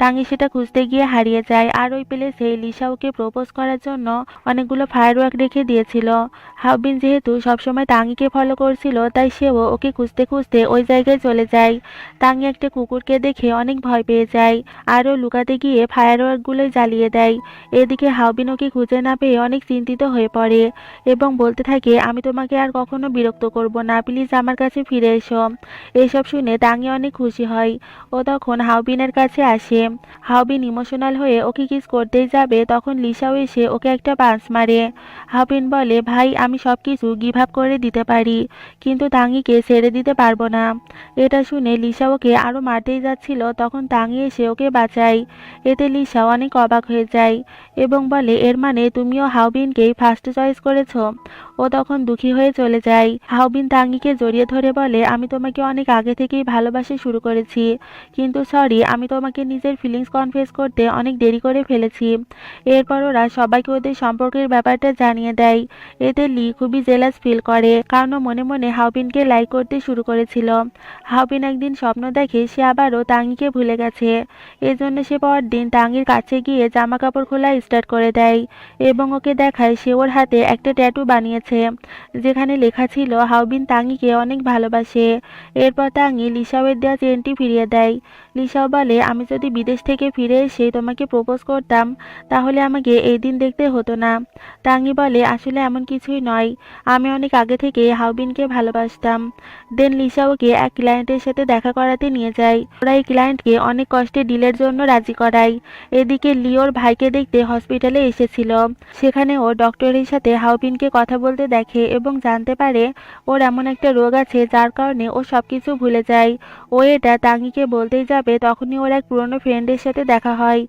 A: তাঙ্গি সেটা খুঁজতে গিয়ে হারিয়ে যায়, আর ওই প্লেসে লিসা ওকে প্রপোজ করার জন্য অনেকগুলো ফায়ারওয়ার্ক রেখে দিয়েছিল। হাওবিন যেহেতু সবসময় তাঙ্গিকে ফলো করছিল, তাই সেও ওকে খুঁজতে খুঁজতে ওই জায়গায় চলে যায়। তাঙ্গি একটা কুকুরকে দেখে অনেক ভয় পেয়ে যায়, আরও লুকাতে গিয়ে ফায়ারওয়ার্কগুলোই জ্বালিয়ে দেয়। এদিকে হাওবিন ওকে খুঁজে না পেয়ে অনেক চিন্তিত হয়ে পড়ে এবং বলতে থাকে, আমি তোমাকে আর কখনো বিরক্ত করব না, প্লিজ আমার কাছে ফিরে এসো। এসব শুনে তাঙ্গি অনেক খুশি হয়। ও তখন হাওবিনের কাছে আসে। হাওবিন ইমোশনাল হয়ে ওকে কিস করতেই যাবে, তখন লিসাও এসে ওকে একটা পাঞ্চ মারে। হাওবিন বলে, ভাই আমি সব কিছু গিভ আপ করে দিতে পারি, কিন্তু তাঙ্গিকে ছেড়ে দিতে পারবো না। এটা শুনে লিসা ওকে আরও মারতেই যাচ্ছিল, তখন তাঙ্গি এসে ওকে বাঁচায়। এতে লিসা অনেক অবাক হয়ে যায় এবং বলে, এর মানে তুমিও হাওবিনকেই ফার্স্ট চয়েস করেছো। ও তখন দুঃখী হয়ে চলে যায়। হাওবিন তাঙ্গিকে জড়িয়ে ধরে বলে, আমি তোমাকে অনেক আগে থেকেই ভালোবাসা শুরু করেছি, কিন্তু সরি আমি তোমাকে নিজের ফিলিংস কনফেস করতে অনেক দেরি করে ফেলেছি। এরপর ওরা সবাইকে ওদের সম্পর্কের ব্যাপারটা জানিয়ে দেয়। এতে লি খুবই জেলাস ফিল করে, কারণ ও মনে মনে হাওবিনকে লাইক করতে শুরু করেছিল। হাওবিন একদিন স্বপ্ন দেখে সে আবারও তাঙ্গিকে ভুলে গেছে। এজন্য সে পরের দিন তাঙ্গির কাছে গিয়ে জামা কাপড় খোলা স্টার্ট করে দেয় এবং ওকে দেখায় সে ওর হাতে একটা ট্যাটু বানিয়েছে যেখানে লেখা ছিল, হাওবিন তাঙ্গিকে অনেক ভালোবাসে। এরপর তাঙ্গি লিসাওয়ের দেওয়া চেনটি ফিরিয়ে দেয়। লিসাও বলে, আমি যদি বিদেশ থেকে ফিরে এসে তোমাকে প্রপোজ করতাম তাহলে আমাকে এই দিন দেখতে হতো না। তাঙ্গি বলে, আসলে এমন কিছুই নয়, আমি অনেক আগে থেকে হাওবিনকে ভালোবাসতাম। দেন লিসা ওকে এক ক্লায়েন্টের সাথে দেখা করাতে নিয়ে যায়। ওরা এই ক্লায়েন্টকে অনেক কষ্টে ডিলের জন্য রাজি করায়। এদিকে লিওর ভাইকে দেখতে হসপিটালে এসেছিল। সেখানে ও ডক্টরের সাথে হাওবিনকে কথা বলতে দেখে এবং জানতে পারে ওর এমন একটা রোগ আছে যার কারণে ও সবকিছু ভুলে যায়। ও এটা তাঙ্গিকে বলতেই যাবে, তখনই ওর এক পুরনো ফ্রেন্ডের সাথে দেখা হয়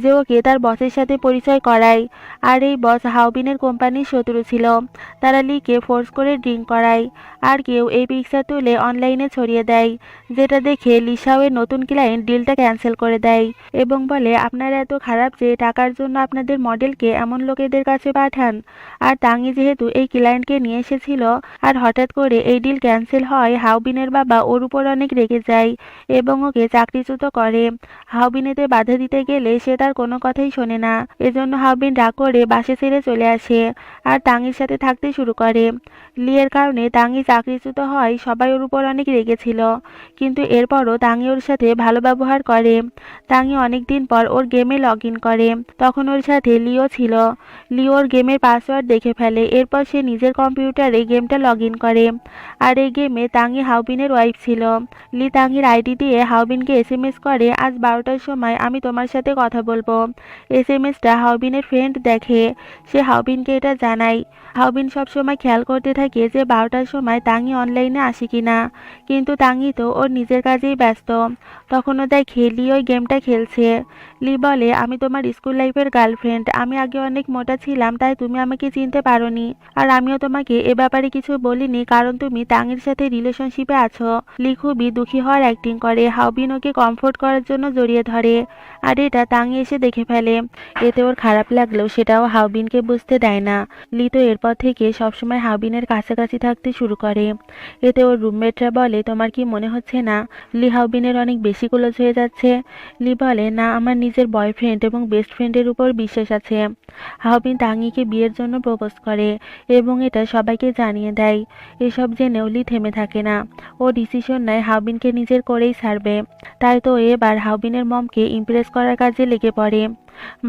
A: যে ওকে তার বসের সাথে পরিচয় করায়। আর এই বস হাওবিনের কোম্পানির শত্রু ছিল। তারা লিকে ফোর্স করে ড্রিঙ্ক করায়, আর কেউ এই পিকচার তুলে অনলাইনে ছড়িয়ে দেয়, যেটা দেখে লিসাওয়ের নতুন ক্লায়েন্ট ডিলটা ক্যান্সেল করে দেয় এবং বলে, আপনারা এত খারাপ যে টাকার জন্য আপনাদের মডেলকে এমন লোকেদের কাছে পাঠান। আর তাঙ্গি যেহেতু এই ক্লায়েন্টকে নিয়ে এসেছিল, আর হঠাৎ করে এই ডিল ক্যান্সেল হয়, হাওবিনের বাবা ওর উপর অনেক রেগে যায় এবং ওকে চাকরিচ্যুত করে। হাওবিন এতে বাধা দিতে গেলে সে তার কোনো কথাই শোনে না। এজন্য হাওবিন রাগ করে বাসে ছেড়ে চলে আসে আর তাঙ্গির সাথে থাকতে শুরু করে। লিয়ের কারণে তাঙ্গি চাকরিচ্যুত হয়, সবাই ওর উপর অনেক রেগেছিল, কিন্তু এরপরও তাঙ্গি ওর সাথে ভালো ব্যবহার করে। তাঙ্গি অনেকদিন পর ওর গেমে লগ ইন করে, তখন ওর সাথে লিও ছিল। লিও ওর গেমের পাসওয়ার্ড দেখে ফেলে, এরপর সে নিজের কম্পিউটারে গেমটা লগ ইন করে। আর এই গেমে তাঙ্গি হাওবিনের ওয়াইফ ছিল। লি তাঙ্গির আইডি দিয়ে হাওবিনকে এসএমএস করে, আজ 12টার সময় আমি তোমার সাথে কথা বলবো। এসএমএসটা হাওবিনের ফ্রেন্ড দেখে, সে হাওবিনকে এটা জানায়। হাওবিন সবসময় খেয়াল করতে থাকে যে 12টার সময় তাঙ্গি অনলাইনে আসে কিনা, কিন্তু তাঙ্গি তো ওর নিজের কাজেই ব্যস্ত। তখনও দেখে লি ওই গেমটা খেলছে। লি বলে, আমি তোমার স্কুল লাইফের গার্লফ্রেন্ড, আমি আগে অনেক মোটা ছিলাম তাই তুমি আমাকে চিনতে পারোনি, আর আমিও তোমাকে এ ব্যাপারে কিছু বলিনি কারণ তুমি তাঙ্গির সাথে রিলেশনশিপে আছো। লি খুবই দুঃখী হওয়ার অ্যাক্টিং করে, হাওবিন ওকে কমফোর্ট করার জন্য জড়িয়ে ধরে, আর এটা তাঙ্গি এসে দেখে ফেলে। এতে ওর খারাপ লাগলেও সেটাও হাওবিনকে বুঝতে দেয় না। লি তো এরপর থেকে সবসময় হাওবিনের কাছাকাছি থাকতে শুরু করে। এতে ওর রুমমেটরা বলে, তোমার কি মনে হচ্ছে না লি হাওবিনের অনেক বেশি ক্লোজ হয়ে যাচ্ছে? লি বলে, না, আমার নিজের বয়ফ্রেন্ড এবং বেস্ট ফ্রেন্ডের উপর বিশ্বাস আছে। হাওবিন তাঙ্গিকে বিয়ের জন্য প্রপোজ করে এবং এটা সবাইকে জানিয়ে দেয়। এসব জেনেও লি থেমে থাকে না, ও ডিসিশন নেয় হাওবিনকে নিজের করেই ছাড়বে। তাই তো এবার হাওবিনের মমকে ইমপ্রেস করার কাজে লেগে পড়ে।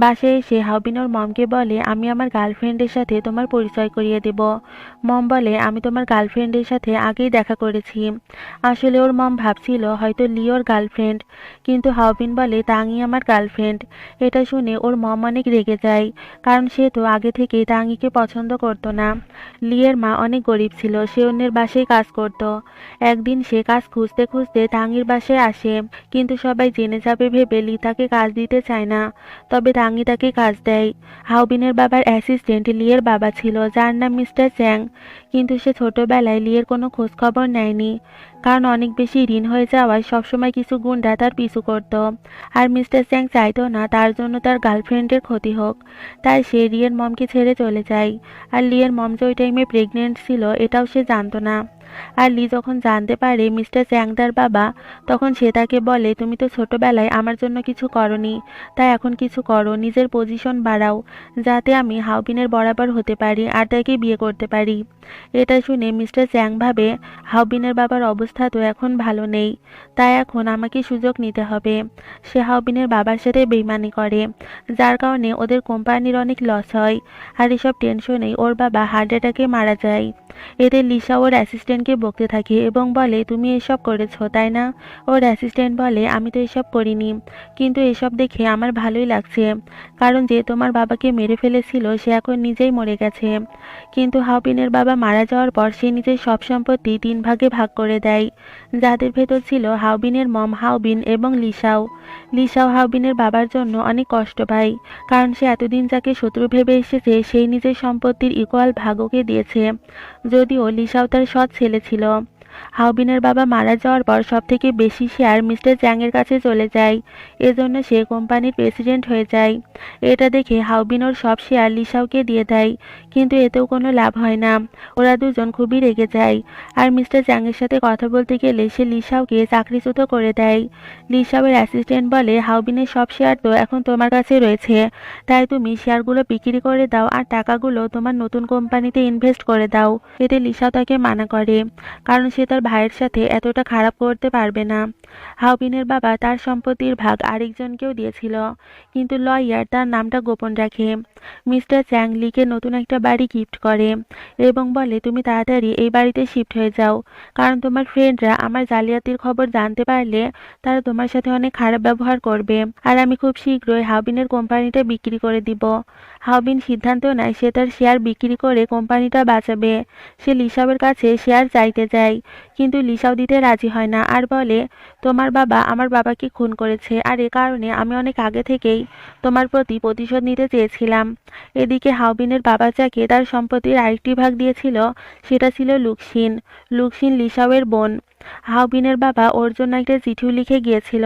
A: বাসায় এসে হাওবিন ওর মমকে বলে, আমি আমার গার্লফ্রেন্ডের সাথে তোমার পরিচয় করিয়ে দেব। মম বলে, আমি তোমার গার্লফ্রেন্ডের সাথে আগেই দেখা করেছি। আসলে ওর মম ভাবছিল হয়তো লি ওর গার্লফ্রেন্ড, কিন্তু হাওবিন বলে, তাঙ্গি আমার গার্লফ্রেন্ড। এটা শুনে ওর মম অনেক রেগে যায়, কারণ সে তো আগে থেকেই তাঙ্গিকে পছন্দ করতো না। লিয়ের মা অনেক গরিব ছিল, সে অন্যের বাসায় কাজ করত। একদিন সে কাজ খুঁজতে খুঁজতে তাঙ্গির বাসায় আসে, কিন্তু সবাই জেনে যাবে ভেবে লি তাকে কাজ দিতে চায় না। তবে তবে তাঙ্গি তাকে কাজ দেয়। হাওবিনের বাবার অ্যাসিস্ট্যান্ট লিয়ের বাবা ছিল, যার নাম মিস্টার চ্যাং। কিন্তু সে ছোটবেলায় লিয়ের কোনো খোঁজ খবর নেয়নি, কারণ অনেক বেশি ঋণ হয়ে যাওয়ায় সবসময় কিছু গুন্ডা তার পিছু করত। আর মিস্টার চ্যাং চাইতো না তার জন্য তার গার্লফ্রেন্ডের ক্ষতি হোক, তাই সে লিয়ের মমকে ছেড়ে চলে যায়। আর লিয়ের মম যে ওই টাইমে প্রেগনেন্ট ছিল এটাও সে জানতো না। আর লি যখন জানতে পারে মিস্টার চ্যাংদার বাবা, তখন সে তাকে বলে, তুমি তো ছোটবেলায় আমার জন্য কিছু করনি, তাই এখন কিছু করো, নিজের পজিশন বাড়াও, যাতে আমি হাওবিনের বরাবর হতে পারি আর তাকে বিয়ে করতে পারি। এটা শুনে মিস্টার চ্যাং ভাবে, হাওবিনের বাবার অবস্থা তো এখন ভালো নেই, তাই এখন আমাকে সুযোগ নিতে হবে। সে হাওবিনের বাবার সাথে বেইমানি করে, যার কারণে ওদের কোম্পানির অনেক লস হয়। আর এসব টেনশনেই ওর বাবা হার্ট অ্যাটাকে মারা যায়। এতে লিসা ওর অ্যাসিস্ট্যান্টকে বকতে থাকে এবং বলে, তুমি এসব করেছো তাই না? ওর অ্যাসিস্ট্যান্ট বলে, আমি তো এসব করিনি, কিন্তু এসব দেখে আমার ভালোই লাগছে, কারণ যে তোমার বাবাকে মেরে ফেলেছিল সে এখন নিজেই মরে গেছে। কিন্তু হাওবিনের বাবা মারা যাওয়ার পর সে নিজের সব সম্পত্তি 3 ভাগে ভাগ করে দেয়, যাদের ভেতর ছিল হাওবিনের মম, হাওবিন এবং লিসাও। লিসাও হাওবিনের বাবার জন্য অনেক কষ্ট পায়, কারণ সে এতদিন যাকে শত্রু ভেবে এসেছে সেই নিজের সম্পত্তির ইকুয়াল ভাগ ওকে দিয়েছে, যদিও লিসাও তার সৎ ছেলে ছিল। হাওবিনের বাবা মারা যাওয়ার পর সবথেকে বেশি শেয়ার মিস্টার চ্যাংয়ের কাছে চলে যায়, এজন্য সে কোম্পানির প্রেসিডেন্ট হয়ে যায়। এটা দেখে হাওবিন ওর সব শেয়ার লিসাওকে দিয়ে দেয়, কিন্তু এতেও কোনো লাভ হয় না। ওরা দুজন খুবই রেগে যায়, আর মিস্টার চ্যাংয়ের সাথে কথা বলতে গেলে সে লিসাওকে চাকরিচ্যুত করে দেয়। লিসাওয়ের অ্যাসিস্ট্যান্ট বলে, হাওবিনের সব শেয়ার তো এখন তোমার কাছে রয়েছে, তাই তুমি শেয়ারগুলো বিক্রি করে দাও আর টাকাগুলো তোমার নতুন কোম্পানিতে ইনভেস্ট করে দাও। এতে লিসাও তাকে মানা করে, কারণ সে তার ভাইয়ের সাথে এতটা খারাপ করতে পারবে না। হাওবিনের বাবা তার সম্পত্তির ভাগ আরেকজনকেও দিয়েছিল, কিন্তু লয়ার তার নামটা গোপন রাখে। মিস্টার চ্যাং লিকে নতুন একটা বাড়ি গিফট করে এবং বলে, তুমি তাড়াতাড়ি এই বাড়িতে শিফট হয়ে যাও, কারণ তোমার ফ্রেন্ডরা আমার জালিয়াতির খবর জানতে পারলে তারা তোমার সাথে অনেক খারাপ ব্যবহার করবে, আর আমি খুব শীঘ্রই হাওবিনের কোম্পানিটা বিক্রি করে দিব। হাওবিন সিদ্ধান্ত নেয় সে তার শেয়ার বিক্রি করে কোম্পানিটা বাঁচাবে। সে লিসাওয়ের কাছে শেয়ার চাইতে যায়, কিন্তু লিসাও দিতে রাজি হয় না আর বলে, তোমার বাবা আমার বাবাকে খুন করেছে, আর এ কারণে আমি অনেক আগে থেকেই তোমার প্রতি প্রতিশোধ নিতে চেয়েছিলাম। এদিকে হাওবিনের বাবা যাকে তার সম্পত্তির আরেকটি ভাগ দিয়েছিল সেটা ছিল লুক্সিন। লুক্সিন লিসাওয়ের বোন। হাওবিনের বাবা ওর জন্য একটা চিঠিও লিখে গিয়েছিল,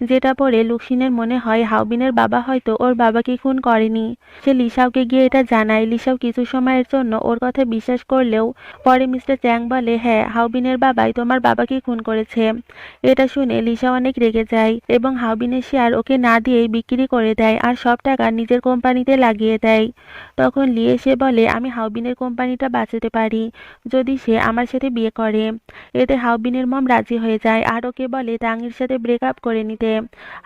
A: যেটা পড়ে লুক্সিনের মনে হয় হাওবিনের বাবা হয়তো ওর বাবাকে খুন করেনি। সে লিসাওকে গিয়ে এটা জানায়। লিসাও কিছু সময়ের জন্য ওর কথা বিশ্বাস করলেও পরে মিস্টার চ্যাং বলে, হ্যাঁ, হাওবিনের বাবাই তোমার বাবাকে খুন করেছে। এটা শুনে লিসা অনেক রেগে যায় এবং হাওবিনের শেয়ার ওকে না দিয়েই বিক্রি করে দেয় আর সব টাকা নিজের কোম্পানিতে লাগিয়ে দেয়। তখন লি এসে বলে, আমি হাওবিনের কোম্পানিটা বাঁচাতে পারি যদি সে আমার সাথে বিয়ে করে। এতে হাওবিনের মম রাজি হয়ে যায় আর ওকে বলে তাঙির সাথে ব্রেকআপ করে নিতে।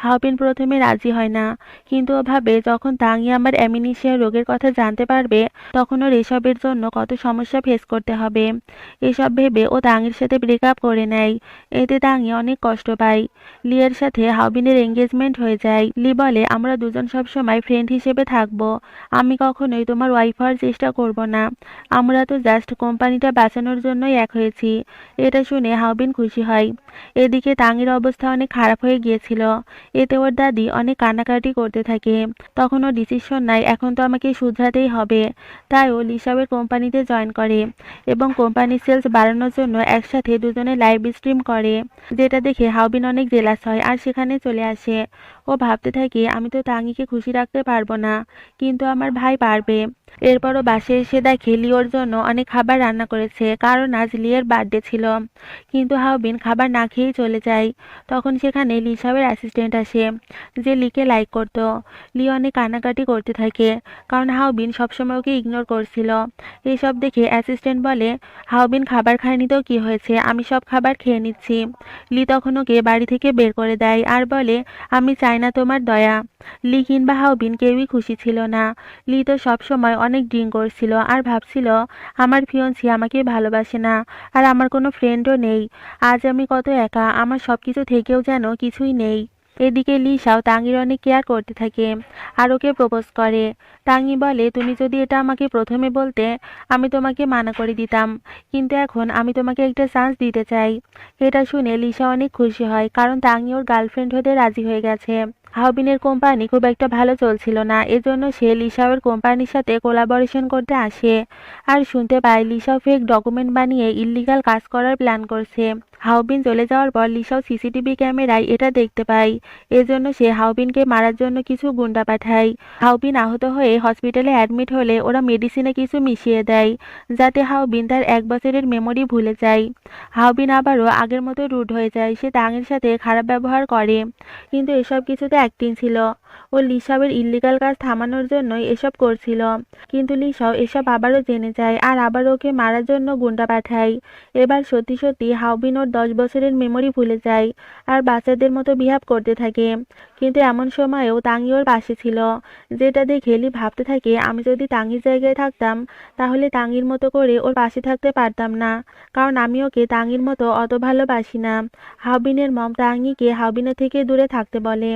A: হাওবিন প্রথমে রাজি হয় না, কিন্তু ও ভাবে যখন তাঙি আমার অ্যামিনিশিয়া রোগের কথা জানতে পারবে তখন ওর এসবের জন্য কত সমস্যা ফেস করতে হবে। এসব ভেবে ও তাঙির সাথে ব্রেকআপ করে নেয়। এতে তাঙি অনেক কষ্ট পায়। লিয়ের সাথে হাওবিনের এঙ্গেজমেন্ট হয়ে যায়। লি বলে, আমরা দুজন সবসময় ফ্রেন্ড হিসেবে থাকবো, আমি কখনোই তোমার ওয়াইফ হওয়ার চেষ্টা করব না, আমরা তো জাস্ট কোম্পানিটা বাঁচানোর জন্যই এক হয়েছি। এটা শুনে হাওবিন খুশি হয়। এদিকে তাঙির অবস্থা অনেক খারাপ হয়ে গিয়েছিল, এতে ওর দাদি অনেক কান্নাকাটি করতে থাকে। তখন ও ডিসিশন নেয় এখন তো আমাকে শুধরাতেই হবে, তাই ও লিসাওয়ের কোম্পানিতে জয়েন করে এবং কোম্পানির সেলস বাড়ানোর জন্য একসাথে দুজনে লাইভ স্ট্রিম করে, যেটা দেখে হাওবিন অনেক জেলাস হয় আর সেখানে চলে আসে। ও ভাবতে থাকে, আমি তো তাঙিকে খুশি রাখতে পারবো না, কিন্তু আমার ভাই পারবে। এরপরও বাসায় এসে দেখে লিওর জন্য অনেক খাবার রান্না করেছে, কারণ আজ লিয়ের বার্থডে ছিল। কিন্তু হাওবিন খাবার না খেয়েই চলে যায়। তখন সেখানে লিসাওয়ের অ্যাসিস্ট্যান্ট আসে, যে লিকে লাইক করত। লি অনেক কান্নাকাটি করতে থাকে, কারণ হাওবিন সবসময় ওকে ইগনোর করছিল। এসব দেখে অ্যাসিস্ট্যান্ট বলে, হাওবিন খাবার খায়নি তো কি হয়েছে, আমি সব খাবার খেয়ে নিচ্ছি। লি তখন ওকে বাড়ি থেকে বের করে দেয় আর বলে, আমি চাই না তোমার দয়া। লি কিংবা হাওবিন কেউই খুশি ছিল না। লি তো সবসময় অনেক ড্রিঙ্ক করছিল আর ভাবছিল আমার ফিয়ন্সি আমাকে ভালোবাসে না, আর আমার কোনো ফ্রেন্ডও নেই। আজ আমি কত একা, আমার সবকিছু থেকেও যেন কিছুই নেই। এদিকে লিসাও তাঙির অনেক কেয়ার করতে থাকে আর ওকে প্রপোজ করে। তাঙি বলে, তুমি যদি এটা আমাকে প্রথমে বলতে আমি তোমাকে মানা করে দিতাম, কিন্তু এখন আমি তোমাকে একটা চান্স দিতে চাই। এটা শুনে লিসা অনেক খুশি হয়, কারণ তাঙি ওর গার্লফ্রেন্ড হতে রাজি হয়ে গেছে। হাওবিনের কোম্পানি খুব একটা ভালো চলছিল না, এজন্য সে লিসাওয়ের কোম্পানির সাথে কোলাবোরেশন করতে আসে। আর শুনতে পায় লিসাও ফেক ডকুমেন্ট বানিয়ে ইল্লিগাল কাজ করার প্ল্যান করছে। হাওবিন চলে যাওয়ার পর লিসাও সিসিটিভি ক্যামেরায় এটা দেখতে পায়। এজন্য সে হাওবিনকে মারার জন্য কিছু গুন্ডা পাঠায়। হাওবিন আহত হয়ে হসপিটালে অ্যাডমিট হলে ওরা মেডিসিনে কিছু মিশিয়ে দেয়, যাতে হাওবিন তার 1 বছরের মেমোরি ভুলে যায়। হাওবিন আবারও আগের মতো রুড হয়ে যায়, সে তাঙের সাথে খারাপ ব্যবহার করে। কিন্তু এসব কিছুতে অ্যাক্টিং ছিল। ও লিসাওয়ের ইল্লিগাল কাজ থামানোর জন্যই এসব করছিল। কিন্তু লিসাও এসব আবারও জেনে যায় আর আবার ওকে মারার জন্য গুন্ডা পাঠায়। এবার সত্যি সত্যি হাওবিন ওর 10 বছরের মেমোরি ভুলে যায় আর বাচ্চাদের মতো বিহেভ করতে থাকে। কিন্তু এমন সময়েও তাঙি ওর পাশে ছিল, যেটা দেখে লি ভাবতে থাকে আমি যদি তাঙির জায়গায় থাকতাম তাহলে তাঙির মতো করে ওর পাশে থাকতে পারতাম না, কারণ আমি ওকে তাঙির মতো অত ভালোবাসি না। হাওবিনের মম তাঙিকে হাওবিনের থেকে দূরে থাকতে বলে,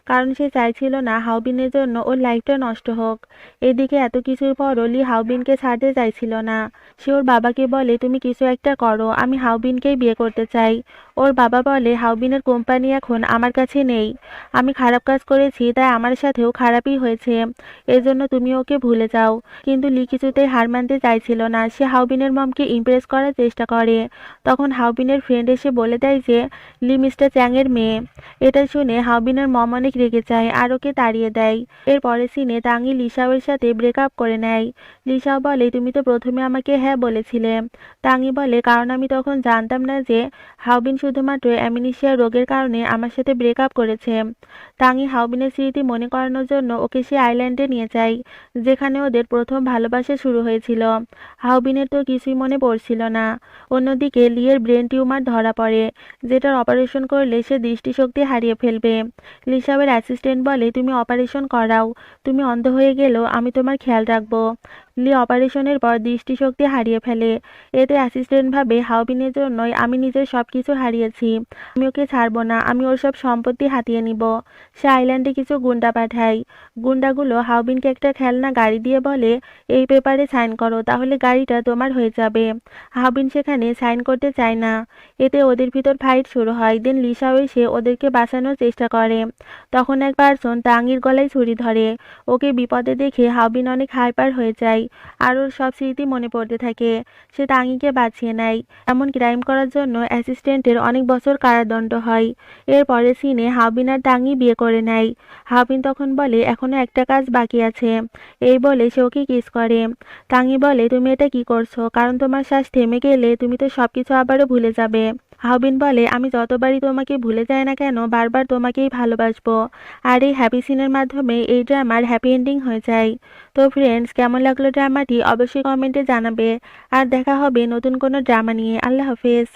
A: কারণ সে চাইছিল না হাওবিনের জন্য ওর লাইফটা নষ্ট হোক। এদিকে এত কিছুর পরও লি হাওবিনকে ছাড়তে চাইছিল না। সে ওর বাবাকে বলে তুমি কিছু একটা করো, আমি হাওবিনকেই বিয়ে করতে চাই। ওর বাবা বলে হাওবিনের কোম্পানি এখন আমার কাছে নেই, আমি খারাপ কাজ করেছি তাই আমার সাথেও খারাপই হয়েছে, এজন্য তুমি ওকে ভুলে যাও। কিন্তু লি কিছুতেই হার মানতে চাইছিল না, সে হাওবিনের মমকে ইমপ্রেস করার চেষ্টা করে। তখন হাওবিনের ফ্রেন্ড এসে বলে দেয় যে লি মিস্টার চ্যাংয়ের মেয়ে। এটা শুনে হাওবিনের মম অনেক রেগে যায় আর ওকে তাড়িয়ে দেয়। এর পরের সিনে তাঙি লিসাওয়ের সাথে ব্রেকআপ করে নেয়। লিসাও বলে তুমি তো প্রথমে আমাকে হ্যাঁ বলেছিলে। তাঙি বলে কারণ আমি তখন জানতাম না যে হাওবিন শুধুমাত্র অ্যামনেশিয়া রোগের কারণে আমার সাথে ব্রেকআপ করেছে। তাঙি হাওবিনের স্মৃতি মনে করানোর জন্য ওকে সে আইল্যান্ডে নিয়ে যায়, যেখানে ওদের প্রথম ভালোবাসা শুরু হয়েছিল। হাওবিনের তো কিছুই মনে পড়ছিল না। অন্যদিকে লিয়ের ব্রেন টিউমার ধরা পড়ে, যেটার অপারেশন করলে সে দৃষ্টিশক্তি হারিয়ে ফেলবে। লিসাওয়ের অ্যাসিস্ট্যান্ট বলে তুমি অপারেশন করাও, তুমি অন্ধ হয়ে গেলেও আমি তোমার খেয়াল রাখবো। লি অপারেশনের পর দৃষ্টিশক্তি হারিয়ে ফেলে। এতে অ্যাসিস্ট্যান্ট ভাবে হাওবিনের জন্যই আমি নিজের সবকিছু হারিয়েছি, আমি ওকে ছাড়বো না, আমি ওর সব সম্পত্তি হাতিয়ে নিব। সে আইল্যান্ডে কিছু গুন্ডা পাঠায়। গুন্ডাগুলো হাওবিনকে একটা খেলনা গাড়ি দিয়ে বলে এই পেপারে সাইন করো, তাহলে গাড়িটা তোমার হয়ে যাবে। হাওবিন সেখানে সাইন করতে চায় না। এতে ওদের ভিতর ফাইট শুরু হয়। দেন লিসাও এসে ওদেরকে বাঁচানোর চেষ্টা করে। তখন এক পার্সন তাঙির গলায় ছুরি ধরে। ওকে বিপদে দেখে হাওবিন অনেক হাইপার হয়ে যায় আর ওর সব স্মৃতি মনে পড়তে থাকে। সে তাঙিকে বাঁচিয়ে নেয়। এমন ক্রাইম করার জন্য অ্যাসিস্ট্যান্টের অনেক বছর কারাদণ্ড হয়। এর পরের সিনে হাওবিন আর তাঙি বিয়ে করে নেয়। হাওবিন তখন বলে এখনো একটা কাজ বাকি আছে। এই বলে সে ওকে কিস করে। তাঙি বলে তুমি এটা কি করছো, কারণ তোমার শ্বাস থেমে গেলে তুমি তো সবকিছু আবারও ভুলে যাবে। হাওবিন বলে আমি যতবারই তোমাকে ভুলে যাই না কেন বারবার তোমাকেই ভালোবাসবো। আর এই হ্যাপি সিনের মাধ্যমে এই ড্রামার হ্যাপি এন্ডিং হয়ে যায়। তো ফ্রেন্ডস, কেমন লাগলো ড্রামাটি অবশ্যই কমেন্টে জানাবে। আর দেখা হবে নতুন কোনো ড্রামা নিয়ে। আল্লাহ হাফেজ।